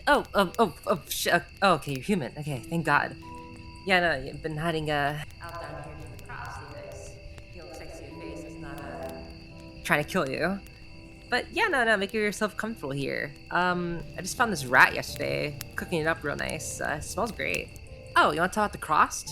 Oh, okay, you're human. Okay, thank God. Yeah, no, you've been hiding out down here near the cross. You guys, you looks like to your face. It's not trying to kill you. But yeah, no, make yourself comfortable here. I just found this rat yesterday, cooking it up real nice. It smells great. Oh, you want to talk about the cross?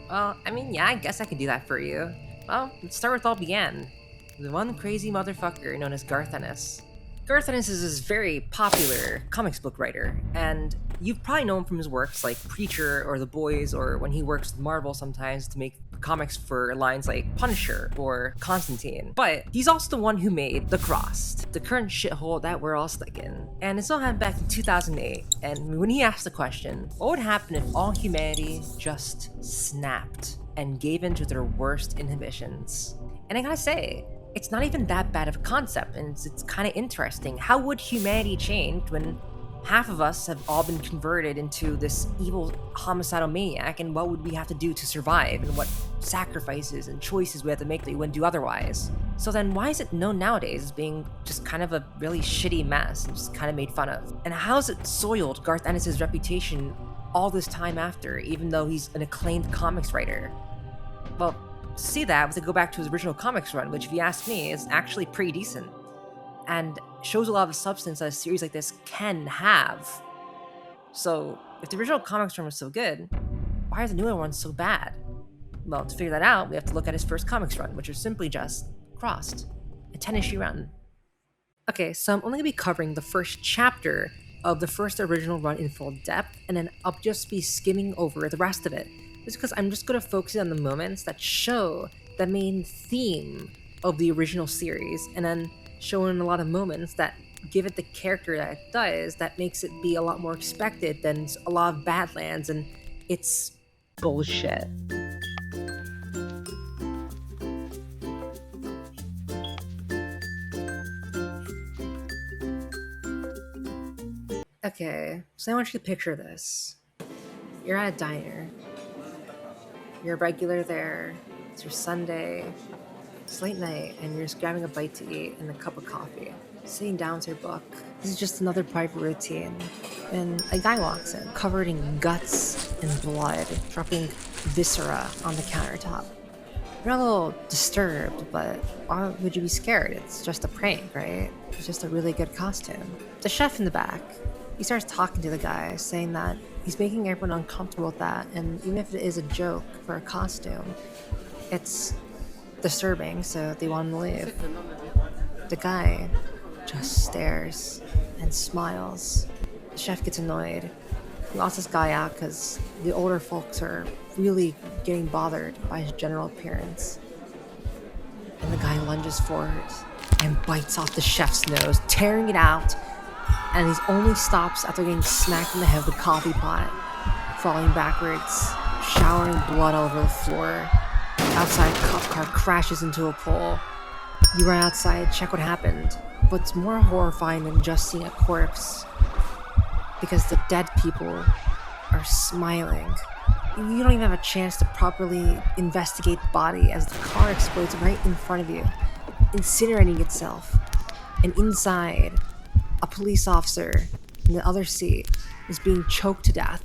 Well, I mean, yeah, I guess I could do that for you. Well, let's start with all began. The one crazy motherfucker known as Garth Ennis. Garth Ennis is this very popular comics book writer, and you've probably known him from his works like Preacher or The Boys, or when he works with Marvel sometimes to make comics for lines like Punisher or Constantine. But he's also the one who made The Crossed, the current shithole that we're all stuck in. And it's all happened back in 2008, and when he asked the question, what would happen if all humanity just snapped and gave in to their worst inhibitions? And I gotta say, it's not even that bad of a concept, and it's kind of interesting. How would humanity change when half of us have all been converted into this evil homicidal maniac, and what would we have to do to survive, and what sacrifices and choices we have to make that we wouldn't do otherwise? So then why is it known nowadays as being just kind of a really shitty mess and just kind of made fun of? And how has it soiled Garth Ennis' reputation all this time after, even though he's an acclaimed comics writer? Well, to see that, we have to go back to his original comics run, which if you ask me, is actually pretty decent. And shows a lot of the substance that a series like this can have. So, if the original comics run was so good, why are the newer ones so bad? Well, to figure that out, we have to look at his first comics run, which is simply just Crossed, a 10-issue run. Okay, so I'm only going to be covering the first chapter of the first original run in full depth, and then I'll just be skimming over the rest of it. It's because I'm just going to focus on the moments that show the main theme of the original series, and then showing a lot of moments that give it the character that it does, that makes it be a lot more expected than a lot of Badlands, and it's bullshit. Okay, so I want you to picture this. You're at a diner. You're a regular there. It's your Sunday. It's late night, and you're just grabbing a bite to eat and a cup of coffee. Sitting down to your book. This is just another part of your routine. And a guy walks in, covered in guts and blood, dropping viscera on the countertop. You're a little disturbed, but why would you be scared? It's just a prank, right? It's just a really good costume. The chef in the back, he starts talking to the guy, saying that he's making everyone uncomfortable with that, and even if it is a joke for a costume, it's disturbing, so they want him to leave. The guy just stares and smiles. The chef gets annoyed. He wants this guy out because the older folks are really getting bothered by his general appearance. And the guy lunges forward and bites off the chef's nose, tearing it out, and he only stops after getting smacked in the head with a coffee pot, falling backwards, showering blood all over the floor. Outside, a cop car crashes into a pole. You run outside, check what happened. But it's more horrifying than just seeing a corpse, because the dead people are smiling. You don't even have a chance to properly investigate the body as the car explodes right in front of you, incinerating itself. And inside, a police officer in the other seat is being choked to death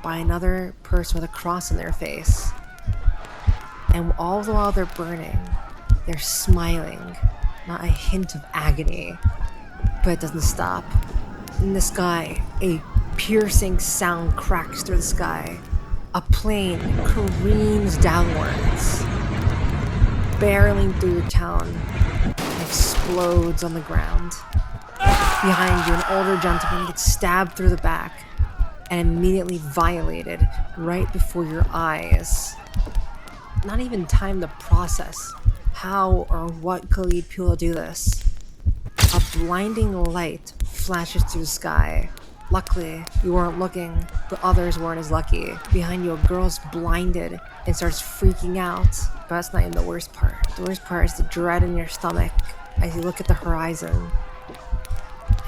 by another person with a cross on their face. And all the while they're burning, they're smiling, not a hint of agony. But it doesn't stop. In the sky, a piercing sound cracks through the sky. A plane careens downwards, barreling through your town, and explodes on the ground. Behind you, an older gentleman gets stabbed through the back and immediately violated right before your eyes. Not even time to process how or what could lead people to do this. A blinding light flashes through the sky. Luckily, you weren't looking, but others weren't as lucky. Behind you, a girl's blinded and starts freaking out. But that's not even the worst part. The worst part is the dread in your stomach as you look at the horizon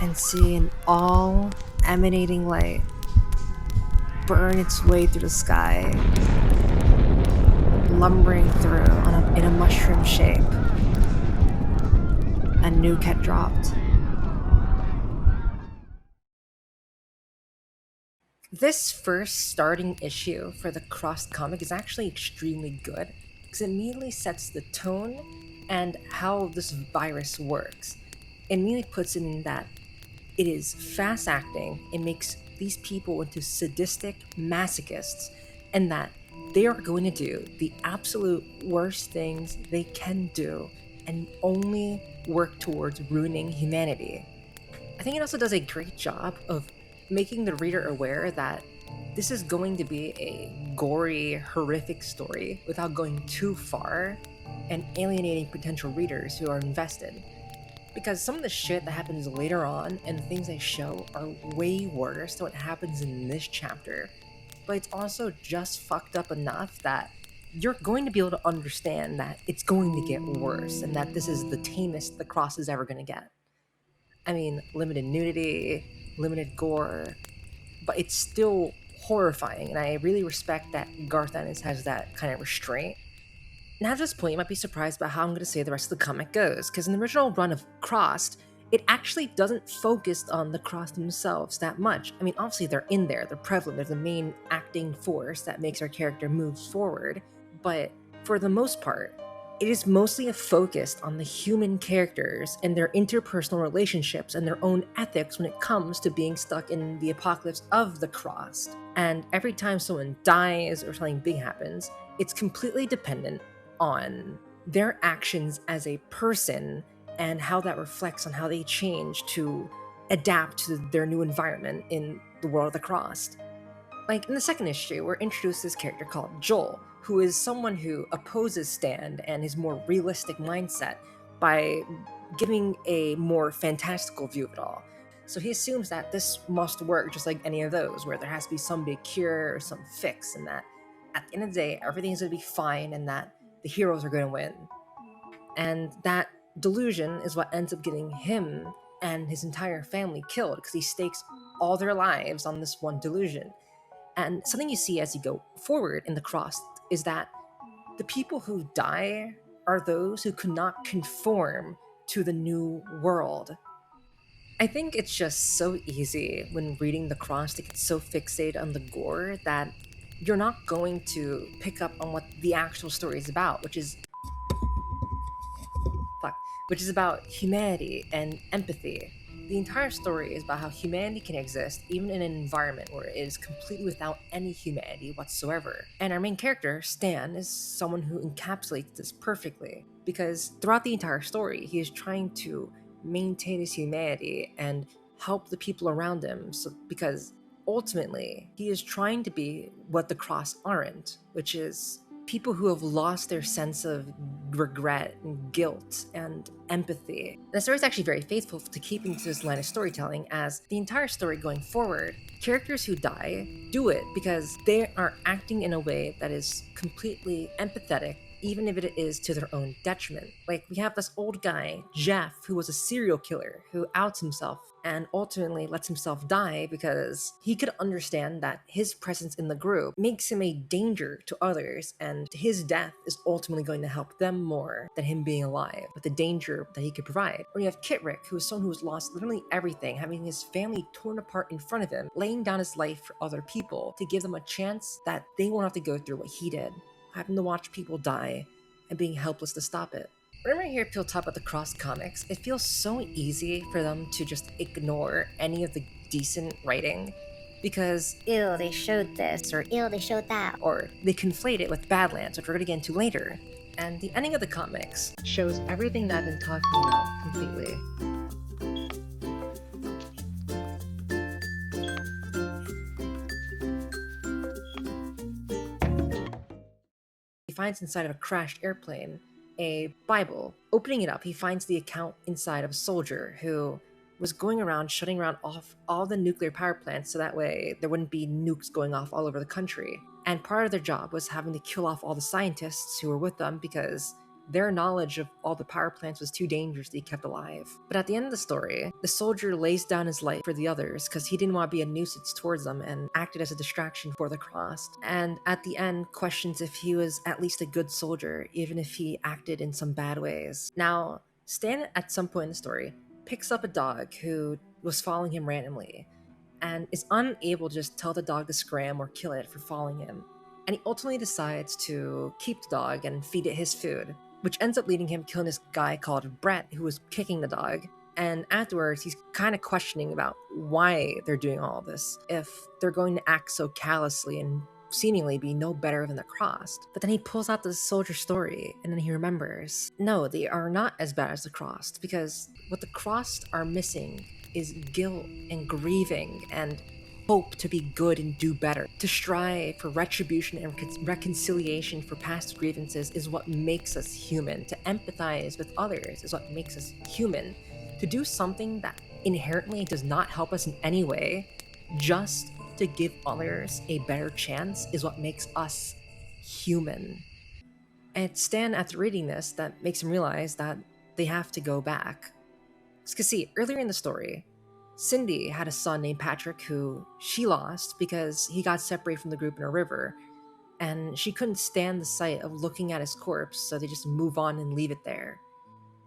and see an all emanating light burn its way through the sky, lumbering through in a mushroom shape. A nuke had dropped. This first starting issue for the Crossed comic is actually extremely good because it immediately sets the tone and how this virus works. It immediately puts it in that it is fast acting, it makes these people into sadistic masochists, and that they are going to do the absolute worst things they can do and only work towards ruining humanity. I think it also does a great job of making the reader aware that this is going to be a gory, horrific story without going too far and alienating potential readers who are invested. Because some of the shit that happens later on and the things they show are way worse than what happens in this chapter. But it's also just fucked up enough that you're going to be able to understand that it's going to get worse and that this is the tamest the cross is ever going to get. I mean, limited nudity, limited gore, but it's still horrifying, and I really respect that Garth Ennis has that kind of restraint. Now, at this point, you might be surprised about how I'm going to say the rest of the comic goes, because in the original run of Crossed, it actually doesn't focus on the Crossed themselves that much. I mean, obviously, they're in there, they're prevalent, they're the main acting force that makes our character move forward, but for the most part, it is mostly focused on the human characters and their interpersonal relationships and their own ethics when it comes to being stuck in the apocalypse of the Crossed. And every time someone dies or something big happens, it's completely dependent on their actions as a person and how that reflects on how they change to adapt to their new environment in the world of the Crossed. Like in the second issue, we're introduced to this character called Joel, who is someone who opposes Stan and his more realistic mindset by giving a more fantastical view of it all. So he assumes that this must work just like any of those, where there has to be some big cure or some fix, and that at the end of the day, everything's going to be fine and that the heroes are going to win. And that delusion is what ends up getting him and his entire family killed because he stakes all their lives on this one delusion. And something you see as you go forward in the cross is that the people who die are those who could not conform to the new world. I think it's just so easy when reading the cross to get so fixated on the gore that you're not going to pick up on what the actual story is about, fuck, which is about humanity and empathy. The entire story is about how humanity can exist even in an environment where it is completely without any humanity whatsoever. And our main character, Stan, is someone who encapsulates this perfectly because throughout the entire story, he is trying to maintain his humanity and help the people around him because ultimately he is trying to be what the cross aren't, which is people who have lost their sense of regret and guilt and empathy. And the story is actually very faithful to keeping to this line of storytelling, as the entire story going forward, characters who die do it because they are acting in a way that is completely empathetic, even if it is to their own detriment. Like, we have this old guy, Jeff, who was a serial killer, who outs himself and ultimately lets himself die because he could understand that his presence in the group makes him a danger to others, and his death is ultimately going to help them more than him being alive, with the danger that he could provide. Or you have Kitrick, who is someone who's lost literally everything, having his family torn apart in front of him, laying down his life for other people to give them a chance that they won't have to go through what he did, having to watch people die and being helpless to stop it. Whenever I hear people talk about the cross comics, it feels so easy for them to just ignore any of the decent writing because, Ew, they showed this, or ew, they showed that. or they conflate it with Badlands, which we're going to get into later. And the ending of the comics shows everything that I've been talking about completely. He finds inside of a crashed airplane a Bible. Opening it up, he finds the account inside of a soldier who was going around shutting around off all the nuclear power plants so that way there wouldn't be nukes going off all over the country. And part of their job was having to kill off all the scientists who were with them because their knowledge of all the power plants was too dangerous to be kept alive. But at the end of the story, the soldier lays down his life for the others because he didn't want to be a nuisance towards them and acted as a distraction for the crossed. And at the end, questions if he was at least a good soldier, even if he acted in some bad ways. Now, Stan, at some point in the story, picks up a dog who was following him randomly. and is unable to just tell the dog to scram or kill it for following him. And he ultimately decides to keep the dog and feed it his food, which ends up leading him killing this guy called Brett who was kicking the dog. And afterwards, he's kind of questioning about why they're doing all this, if they're going to act so callously and seemingly be no better than the Crossed. But then he pulls out the soldier story, and then he remembers, no, they are not as bad as the Crossed, because what the Crossed are missing is guilt and grieving and hope to be good and do better. To strive for retribution and reconciliation for past grievances is what makes us human. To empathize with others is what makes us human. To do something that inherently does not help us in any way, just to give others a better chance, is what makes us human. And it's Stan, after reading this, that makes him realize that they have to go back. Because see, earlier in the story, Cindy had a son named Patrick who she lost because he got separated from the group in a river, and she couldn't stand the sight of looking at his corpse, so they just move on and leave it there.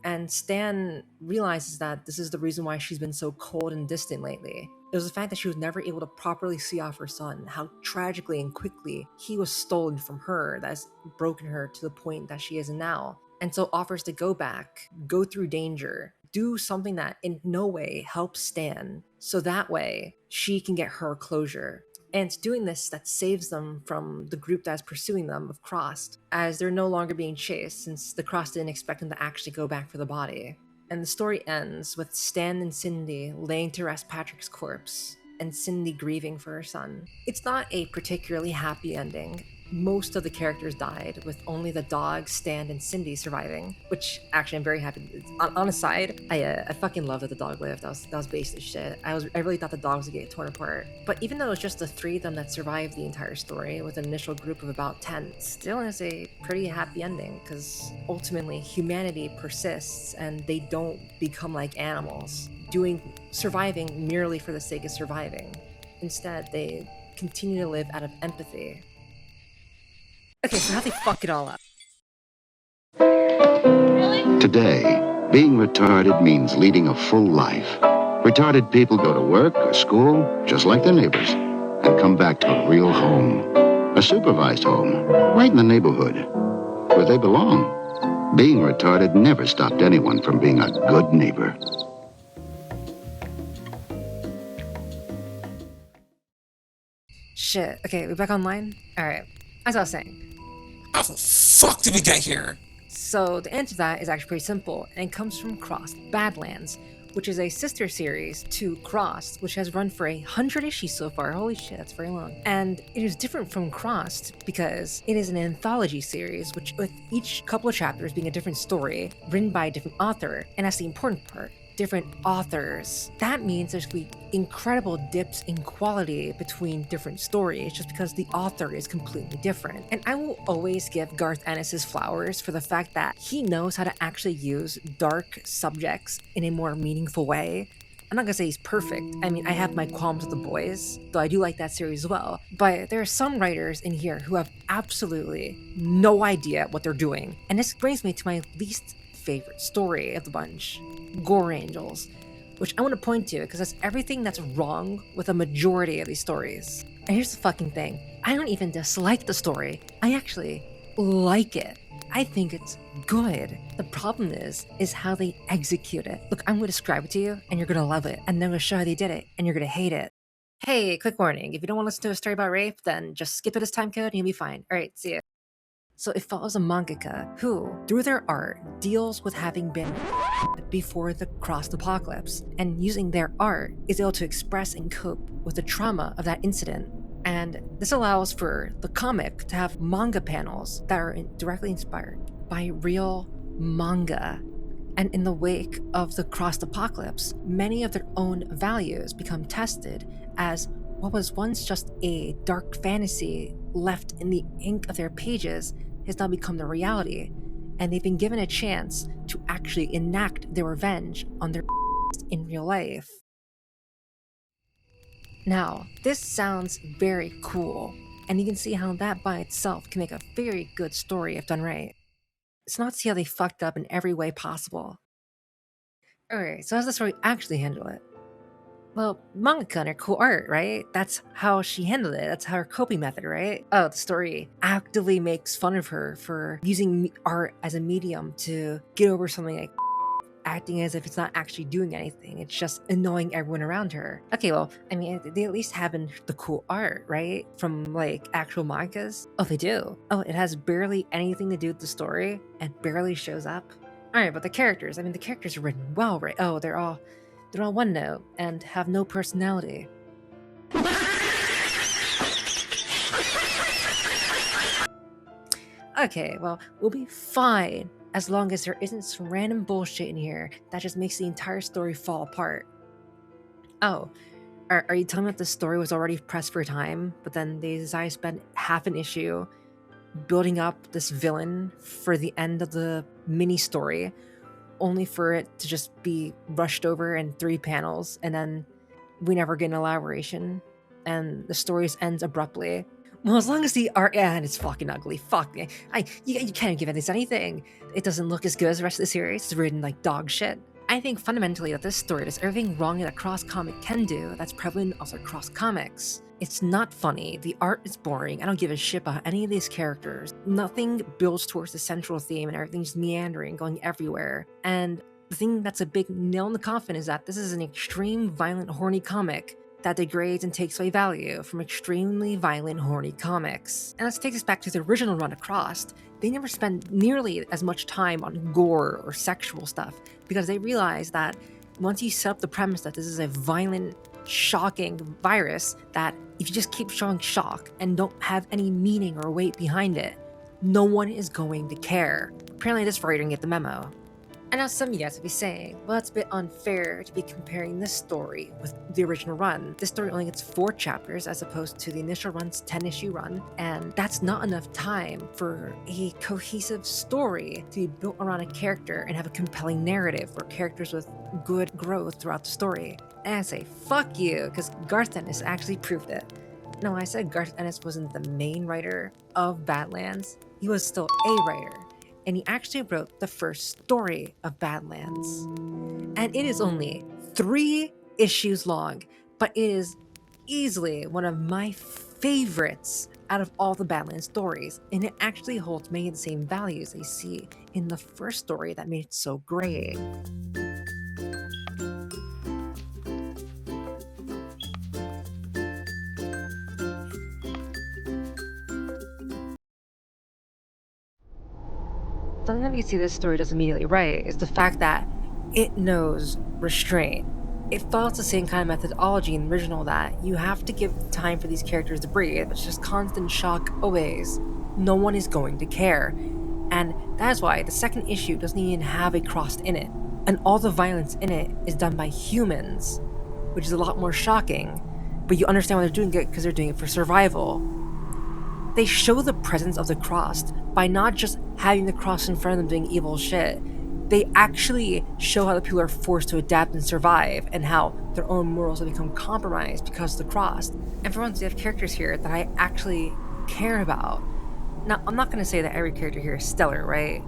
And Stan realizes that this is the reason why she's been so cold and distant lately. It was the fact that she was never able to properly see off her son, how tragically and quickly he was stolen from her that's broken her to the point that she is now. And so offers to go back, go through danger, do something that in no way helps Stan, so that way she can get her closure. And it's doing this that saves them from the group that's pursuing them of Crossed, as they're no longer being chased since the Crossed didn't expect them to actually go back for the body. And the story ends with Stan and Cindy laying to rest Patrick's corpse, and Cindy grieving for her son. It's not a particularly happy ending. Most of the characters died, with only the dog, Stan, and Cindy surviving, which actually I'm very happy. On a side, I fucking love that the dog lived. That was basic shit. I really thought the dogs would get torn apart. But even though it was just the three of them that survived the entire story, with an initial group of about 10, still is a pretty happy ending, because ultimately humanity persists and they don't become like animals, surviving merely for the sake of surviving. Instead, they continue to live out of empathy. Okay, so how they fuck it all up? Today, being retarded means leading a full life. Retarded people go to work or school just like their neighbors and come back to a real home. A supervised home, right in the neighborhood, where they belong. Being retarded never stopped anyone from being a good neighbor. Shit. Okay, we back online? Alright. As I was saying. How the fuck did we get here? So the answer to that is actually pretty simple, and it comes from Crossed Badlands, which is a sister series to Crossed, which has run for 100 issues so far. Holy shit, that's very long. And it is different from Crossed because it is an anthology series, which with each couple of chapters being a different story, written by a different author, and that's the important part. Different authors. That means there's going to be incredible dips in quality between different stories just because the author is completely different. And I will always give Garth Ennis his flowers for the fact that he knows how to actually use dark subjects in a more meaningful way. I'm not gonna say he's perfect. I mean, I have my qualms with The Boys, though I do like that series as well. But there are some writers in here who have absolutely no idea what they're doing. And this brings me to my least favorite story of the bunch, Gore Angels, which I want to point to because that's everything that's wrong with a majority of these stories. And here's the fucking thing. I don't even dislike the story. I actually like it. I think it's good. The problem is how they execute it. Look, I'm going to describe it to you and you're going to love it. And then I'm going to show how they did it and you're going to hate it. Hey, quick warning. If you don't want to listen to a story about rape, then just skip to this time code and you'll be fine. All right, see ya. So it follows a mangaka who, through their art, deals with having been before the Crossed Apocalypse, and using their art is able to express and cope with the trauma of that incident. And this allows for the comic to have manga panels that are directly inspired by real manga. And in the wake of the Crossed Apocalypse, many of their own values become tested as what was once just a dark fantasy left in the ink of their pages has now become the reality, and they've been given a chance to actually enact their revenge on their in real life. Now, this sounds very cool, and you can see how that by itself can make a very good story if done right. So now let's see how they fucked up in every way possible. Alright, so how's the story actually handle it? Well, mangaka and her cool art, right? That's how she handled it. That's her coping method, right? Oh, the story actively makes fun of her for using art as a medium to get over something like acting as if it's not actually doing anything. It's just annoying everyone around her. Okay, well, I mean, they at least have the cool art, right? From like actual mangas. Oh, they do. Oh, it has barely anything to do with the story and barely shows up. All right, but the characters. I mean, the characters are written well, right? Oh, they're all one note and have no personality. Okay, well, we'll be fine as long as there isn't some random bullshit in here that just makes the entire story fall apart. Oh, are you telling me that the story was already pressed for time, but then they decided to spend half an issue building up this villain for the end of the mini story, only for it to just be rushed over in 3 panels, and then we never get an elaboration, and the story ends abruptly? Well, as long as the art, and it's fucking ugly. Fuck me. You can't give this anything. It doesn't look as good as the rest of the series. It's written like dog shit. I think fundamentally that this story does everything wrong that a cross comic can do that's prevalent also across comics. It's not funny, the art is boring, I don't give a shit about any of these characters. Nothing builds towards the central theme and everything's meandering, going everywhere. And the thing that's a big nail in the coffin is that this is an extreme, violent, horny comic that degrades and takes away value from extremely violent, horny comics. And let's take this back to the original run across. They never spend nearly as much time on gore or sexual stuff because they realize that once you set up the premise that this is a violent, shocking virus, that if you just keep showing shock and don't have any meaning or weight behind it, no one is going to care. Apparently this writer didn't get the memo. And now some of you guys will be saying, well, it's a bit unfair to be comparing this story with the original run. This story only gets 4 chapters as opposed to the initial run's 10-issue run, and that's not enough time for a cohesive story to be built around a character and have a compelling narrative or characters with good growth throughout the story. And I say, fuck you, because Garth Ennis actually proved it. No, I said Garth Ennis wasn't the main writer of Badlands. He was still a writer. And he actually wrote the first story of Badlands. And it is only 3 issues long, but it is easily one of my favorites out of all the Badlands stories, and it actually holds many of the same values they see in the first story that made it so great. Something that you see this story does immediately right is the fact that it knows restraint. It follows the same kind of methodology in the original that you have to give time for these characters to breathe. It's just constant shock always. No one is going to care. And that is why the second issue doesn't even have a cross in it. And all the violence in it is done by humans, which is a lot more shocking. But you understand why they're doing it because they're doing it for survival. They show the presence of the crossed by not just having the cross in front of them doing evil shit. They actually show how the people are forced to adapt and survive, and how their own morals have become compromised because of the crossed. And for once, we have characters here that I actually care about. Now, I'm not going to say that every character here is stellar, right?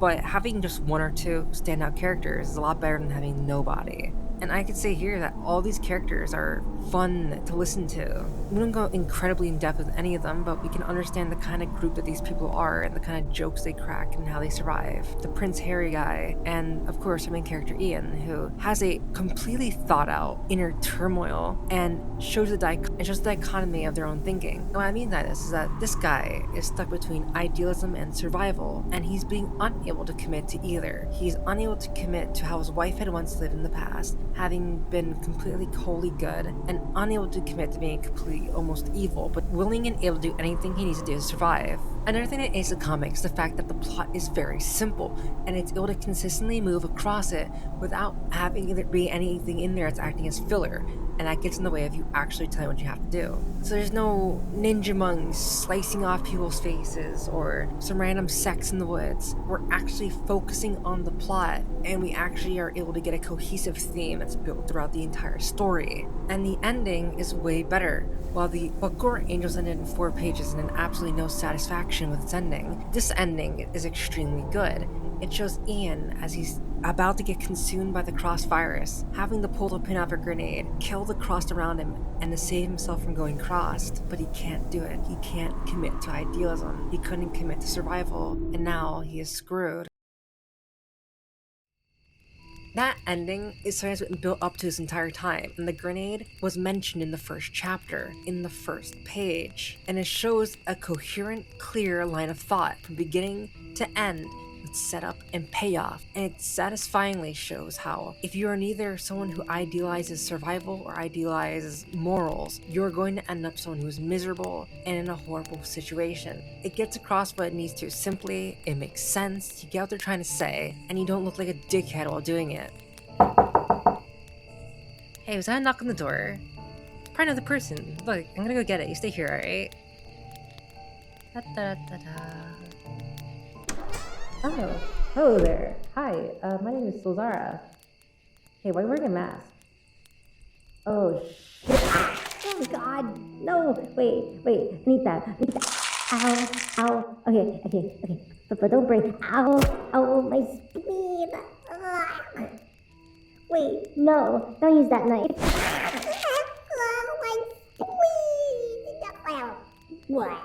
But having just 1 or 2 standout characters is a lot better than having nobody. And I could say here that all these characters are fun to listen to. We don't go incredibly in depth with any of them, but we can understand the kind of group that these people are and the kind of jokes they crack and how they survive. The Prince Harry guy, and of course our main character Ian, who has a completely thought out inner turmoil and shows the dichotomy of their own thinking. And what I mean by this is that this guy is stuck between idealism and survival, and he's being unable to commit to either. He's unable to commit to how his wife had once lived in the past, having been completely wholly good, and unable to commit to being completely almost evil, but willing and able to do anything he needs to do to survive. Another thing that aids the comic is the fact that the plot is very simple, and it's able to consistently move across it without having there be anything in there that's acting as filler, and that gets in the way of you actually telling what you have to do. So there's no ninja monks slicing off people's faces or some random sex in the woods. We're actually focusing on the plot, and we actually are able to get a cohesive theme that's built throughout the entire story. And the ending is way better. While the Bookcore Angels ended in 4 pages and had absolutely no satisfaction with its ending, this ending is extremely good. It shows Ian as he's about to get consumed by the cross virus, having to pull the pin off a grenade, kill the crossed around him, and to save himself from going crossed. But he can't do it. He can't commit to idealism. He couldn't commit to survival, and now he is screwed. That ending is something that's been built up to this entire time, and the grenade was mentioned in the first chapter, in the first page, and it shows a coherent, clear line of thought from beginning to end with setup and payoff, and it satisfyingly shows how if you are neither someone who idealizes survival or idealizes morals, you're going to end up someone who's miserable and in a horrible situation. It gets across what it needs to simply, it makes sense, you get what they're trying to say, and you don't look like a dickhead while doing it. Hey, was that a knock on the door? It's probably another person. Look, I'm gonna go get it. You stay here, alright? Oh, hello there. Hi, my name is Sulzara. Hey, why are you wearing a mask? Oh, shit. Oh god, no, wait, need that. Ow, okay, but don't break. Ow, my spleen. Ugh. Wait, no, don't use that knife. My spleen. What?